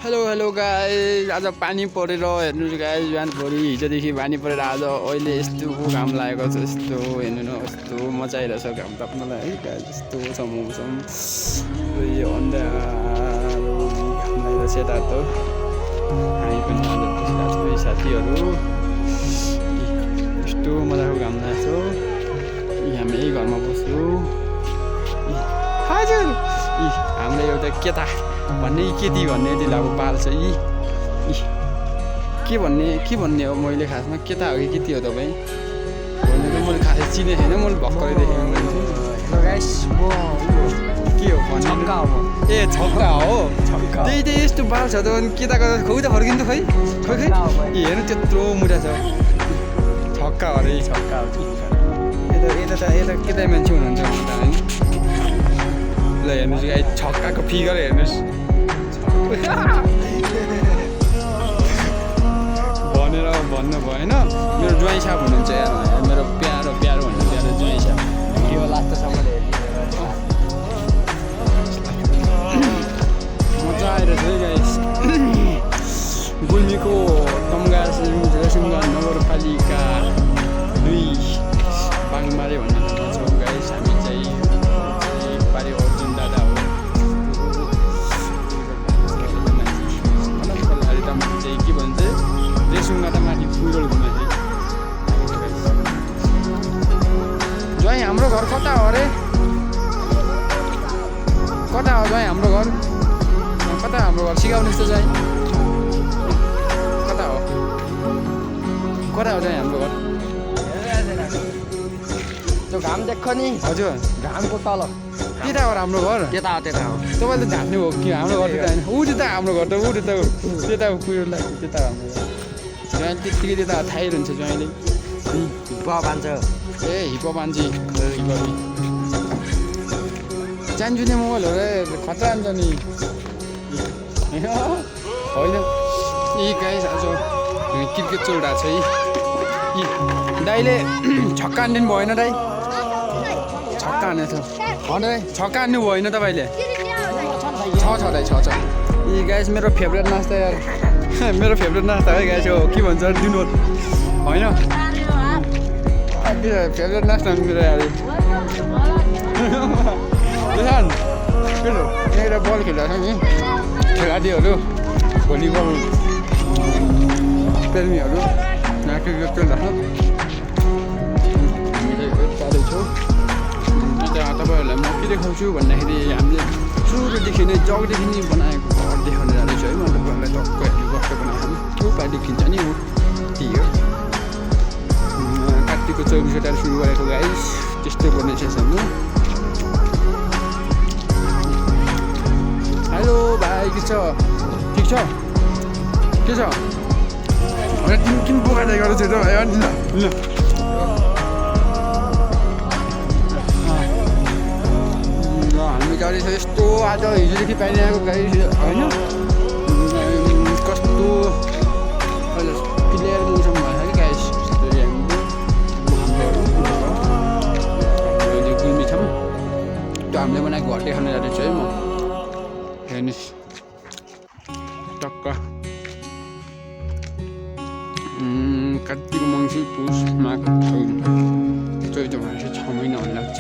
Hello guys, आज पानी परेर हेर्नुहोस् गाइस, बिहान भोलि हिजोदेखि पानी परेर आज अहिले यस्तो घाम लागेको छ। यस्तो हेर्नु न, यस्तो मजा आइरहेछ घाम ताप्नलाई है गाइस। यस्तो छ मौसम, यो अन्धारो घाम लागेर यता त हामी पनि आज बसिरहेको छौँ साथीहरू। यस्तो मजाको घाम लागेको छ। हामी यही घरमा बस्छु। हजुर, हाम्रो एउटा केटा भन्ने केटी भन्ने यति लामो पाल छ। के भन्ने हो मैले खासमा, केटा हो कि केटी हो तपाईँ भन्ने त मैले खासै चिनेको छैन। मैले भर्खरै देखेँ के हो भन्ने। ए छक्का हो, त्यही यस्तो बाल छ त केटाको खै त फर्किन्थ्यो खै खै हेर्नु त्यत्रो मुटा छ। छक्का हो अरे, छक्का हो। यता केटा मान्छे हुनुहुन्छ होइन। ल हेर्नुहोस् गाइस, छक्काको फिगर हेर्नुहोस्। भनेर भन्नु भएन, मेरो ज्वाइँ साहब हुनुहुन्छ यार, मेरो प्यारो भन्नु प्यारो ज्वाइँ साहब। के हो लास्टसम्म मजा आइरहेछ है गाइस। गुल्मीको तम्घास रेसिङगञ्ज नगरपालिका 2 बाङमारे भन्ने ठाउँमा छौँ गाइस। हामी चाहिँ पारि अर्जुन दादा हो। चाहिँ के भन्छ रेसुङ्गाटा माथि फुटबल घुम्ने चाहिँ ज्वाइँ हाम्रो घर कता हो अरे? कता हो ज्वाइँ हाम्रो घर? कता हाम्रो घर सिकाउनुहोस् त ज्वाइँ, कता हो ज्वाइँ हाम्रो घर? त्यो घाम देख्छ नि? हजुर, घामको तल त्यता हो हाम्रो घर। त्यता हो तपाईँले झाँट्नु हो कि हाम्रो घर त्यता होइन? त्यता हाम्रो घर त त्यता कुरो लाग्छ। त्यता हाम्रो घर ज्वाइँ त्यत्तिकै त्यता थाहै रहन्छ ज्वाइँले। हिप बान्छ। ए हिप बान्छी जान्छु नि मोबाइलहरू खतरा हुन्छ नि होइन। यी गाइस आज क्रिकेट चलिरहेको छ। यी दाइले छक्का हान्दिनु भएन दाइ? छक्का हान्ने छ दाइ? छक्का हान्नु भएन तपाईँले? छ दाइ, छ। यी गाइस मेरो फेभरेट नास्ता यार, मेरो फेभरेट नास्ता है गाइस। हो के भन्छ दिनुहोस् होइन, फेभरेट नास्ता मेरो यार। यहाँनिर बल खेलिरहेको छ नि खेलाडीहरू, भलिबल प्रेमीहरू यहाँ क्रिकेट खेलिरहेको छ। हामी चाहिँ जाँदैछौँ। तपाईँहरूलाई म के देखाउँछु भन्दाखेरि हामीले सुरुदेखि नै जगदेखि नै बनाएको घर देखाउनु जाँदैछु है। म तपाईँहरूलाई टक्क हेर्नुपर्छ बनाएको त्यो पार्टी खिन्छ नि हो त्यही हो। कार्तिकको 24 गते सुरु गरेको गाइस, त्यस्तो गर्ने छ हाम्रो। हेलो भाइ, के छ? ठिक छ? के छ? किन बोकाइदिएको गर्दैछ त भाइ? ल हामी गाडी छ यस्तो आज हिजोदेखि पाइरहेको गाडी होइन। कस्तो क्लियर मौसम भएछ कि गाइस। हामीले गुल्मी छौँ, त्यो हामीले बनाएको घर देखाउन जाँदैछु है म। हेर्नुहोस् टक्क कार्तिक मङ्सिर पुस माघ 14 6 महिना हुन लाग्छ।